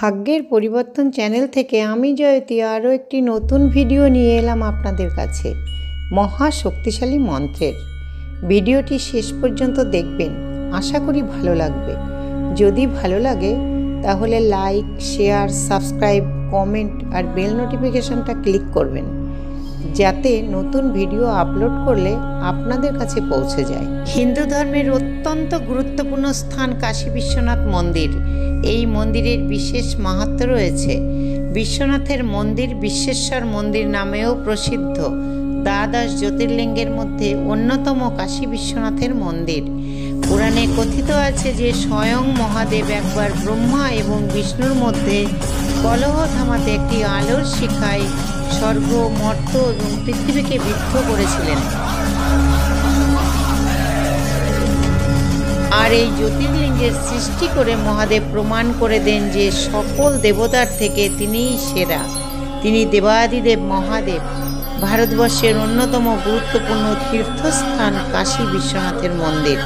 ভাগ্যের পরিবর্তন চ্যানেল থেকে আমি জয়তী আরও একটি নতুন ভিডিও নিয়ে এলাম আপনাদের কাছে মহা শক্তিশালী মন্ত্রের। ভিডিওটি শেষ পর্যন্ত দেখবেন, আশা করি ভালো লাগবে। যদি ভালো লাগে তাহলে লাইক, শেয়ার, সাবস্ক্রাইব, কমেন্ট আর বেল নোটিফিকেশনটা ক্লিক করবেন, যাতে নতুন ভিডিও আপলোড করলে আপনাদের কাছে পৌঁছে যায়। হিন্দু ধর্মের অত্যন্ত গুরুত্বপূর্ণ স্থান কাশী বিশ্বনাথ মন্দির। এই মন্দিরের বিশেষ মাহাত্ম্য রয়েছে। বিশ্বনাথের মন্দির বিশ্বেশ্বর মন্দির নামেও প্রসিদ্ধ। দ্বাদশ জ্যোতির্লিঙ্গের মধ্যে অন্যতম কাশী বিশ্বনাথের মন্দির। পুরাণে কথিত আছে যে স্বয়ং মহাদেব একবার ব্রহ্মা এবং বিষ্ণুর মধ্যে কলহ থামাতে একটি আলোর শিখায় স্বর্গ, মর্ত্য এবং পৃথিবীকে বিদ্ধ করেছিলেন। আর এই জ্যোতির্লিঙ্গের সৃষ্টি করে মহাদেব প্রমাণ করে দেন যে সকল দেবতার থেকে তিনিই সেরা। তিনি দেবাদিদেব মহাদেব। ভারতবর্ষের অন্যতম গুরুত্বপূর্ণ তীর্থস্থান কাশী বিশ্বনাথের মন্দির।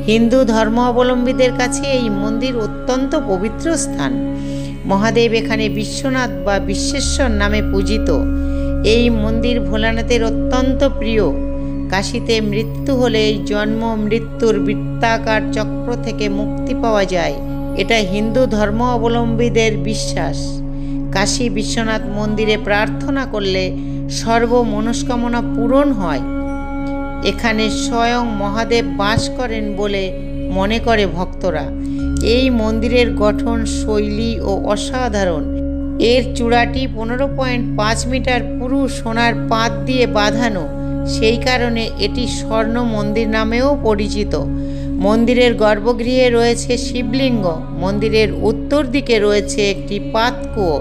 হিন্দু ধর্মাবলম্বীদের কাছে এই মন্দির অত্যন্ত পবিত্র স্থান। মহাদেব এখানে বিশ্বনাথ বা বিশ্বেশ্বর নামে পূজিত। এই মন্দির ভোলানাথের অত্যন্ত প্রিয়। কাশীতে মৃত্যু হলে এই জন্ম মৃত্যুর বৃত্তাকার চক্র থেকে মুক্তি পাওয়া যায়, এটা হিন্দু ধর্মাবলম্বীদের বিশ্বাস। কাশী বিশ্বনাথ মন্দিরে প্রার্থনা করলে সর্ব মনস্কামনা পূরণ হয়। এখানে স্বয়ং মহাদেব বাস করেন বলে মনে করে ভক্তরা। এই মন্দিরের গঠন শৈলী ও অসাধারণ। এর চূড়াটি 15.5 মিটার পুরু সোনার পাত দিয়ে বাঁধানো, সেই কারণে এটি স্বর্ণ মন্দির নামেও পরিচিত। মন্দিরের গর্ভগৃহে রয়েছে শিবলিঙ্গ। মন্দিরের উত্তর দিকে রয়েছে একটি পাতকুয়ো।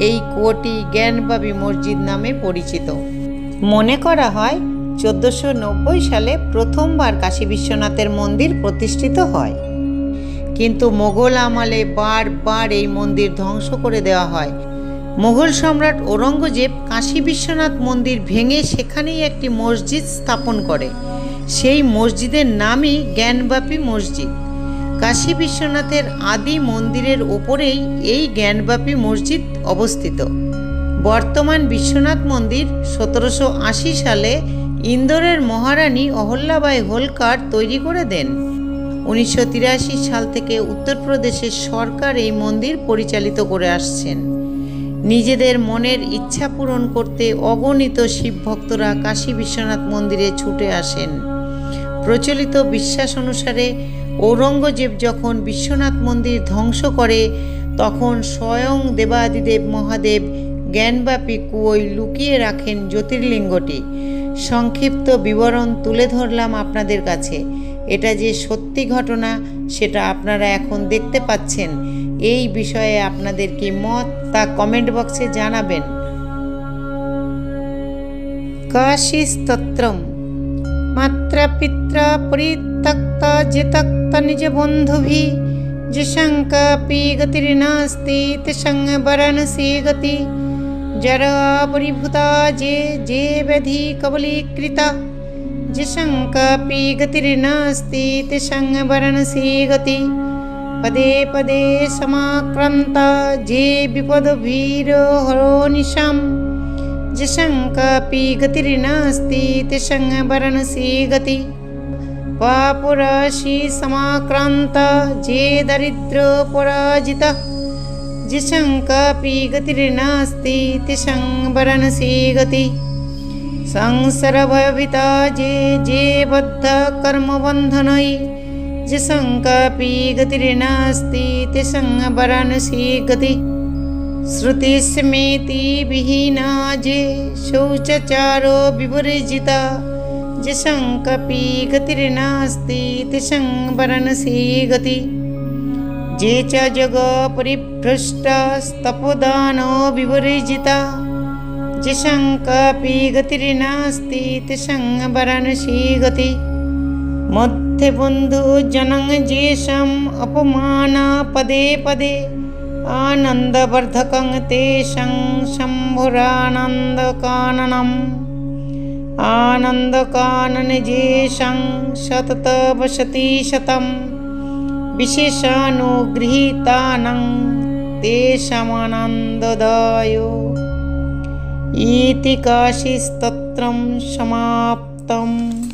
এই কুয়োটি জ্ঞানবাপী মসজিদ নামে পরিচিত। মনে করা হয় 1490 সালে প্রথমবার কাশী বিশ্বনাথের মন্দির প্রতিষ্ঠিত হয়, কিন্তু মোগল আমলে বারবার এই মন্দির ধ্বংস করে দেওয়া হয়। মোগল সম্রাট ঔরঙ্গজেব কাশী বিশ্বনাথ মন্দির ভেঙে সেখানেই একটি মসজিদ স্থাপন করে। সেই মসজিদের নামই জ্ঞানবাপী মসজিদ। কাশী বিশ্বনাথের আদি মন্দিরের ওপরেই এই জ্ঞানবাপী মসজিদ অবস্থিত। বর্তমান বিশ্বনাথ মন্দির 1780 সালে ইন্দোরের মহারানী অহল্যাবাই হোলকার তৈরি করে দেন। 1983 সাল থেকে উত্তরপ্রদেশের সরকার এই মন্দির পরিচালিত করে আসছেন। নিজেদের মনের ইচ্ছা পূরণ করতে অগণিত শিব ভক্তরা কাশী বিশ্বনাথ মন্দিরে ছুটে আসেন। প্রচলিত বিশ্বাস অনুসারে ঔরঙ্গজেব যখন বিশ্বনাথ মন্দির ধ্বংস করে, তখন স্বয়ং দেবাদিদেব মহাদেব জ্ঞানবাপী কুয়োয় লুকিয়ে রাখেন জ্যোতির্লিঙ্গটি। সংক্ষিপ্ত বিবরণ তুলে ধরলাম আপনাদের কাছে। এটা যে সত্যি ঘটনা সেটা আপনারা এখন দেখতে পাচ্ছেন। এই বিষয়ে আপনাদের কি মত তা কমেন্ট বক্সে জানাবেন। কাশী স্তোত্রম। মাত্র পিত্রা পরিত্যক্তা জিতক্তা নিজ বন্ধুভি জিশঙ্কাপি গতির্নাস্তি তেষং বারাণসী গতি। জরা পরিভূতা যে ব্যাধি কবলীকৃতা জিশঙ্কাপি গতির্নাস্তি তেষং বারাণসী গতি। পদে পদে সমাক্রান্তা যে বিপদভীর হরনিশাম জিশঙ্কাপি গতির্নাস্তি তেষং বারাণসী গতি। পাপরাশি সমাক্রান্তা যে দরিদ্র পরাজিতা জিশঙ্কাপি গতির্নাস্তি তেষং বারাণসী গতি। সংসারভয়ভীতা যে বদ্ধ কর্মবন্ধনৈ জিশঙ্কাপি গতির্নাস্তি তেষং বারাণসী গতি। শ্রুতিস্মৃতি বিহীনা যে শৌচাচারো বিবর্জিতা জিশঙ্কাপি গতির্নাস্তি তেষং বারাণসী গতি। যে চ জগ পরিভ্রষ্টা তপোদানো বিবর্জিতা জিশঙ্কাপি গতির্নাস্তি তেষং বারাণসী গতি। মধ্যে বন্ধু জনং যেষাম অপমানা পদে পদে আনন্দবর্ধকং তেষাং শম্ভুরানন্দকাননম। আনন্দকাননে যেষাং সতত বসতি শতম বিশেষানুগৃহীতানাং तेषामानन्ददाय। इति काशीस्तत्रं समाप्तम्।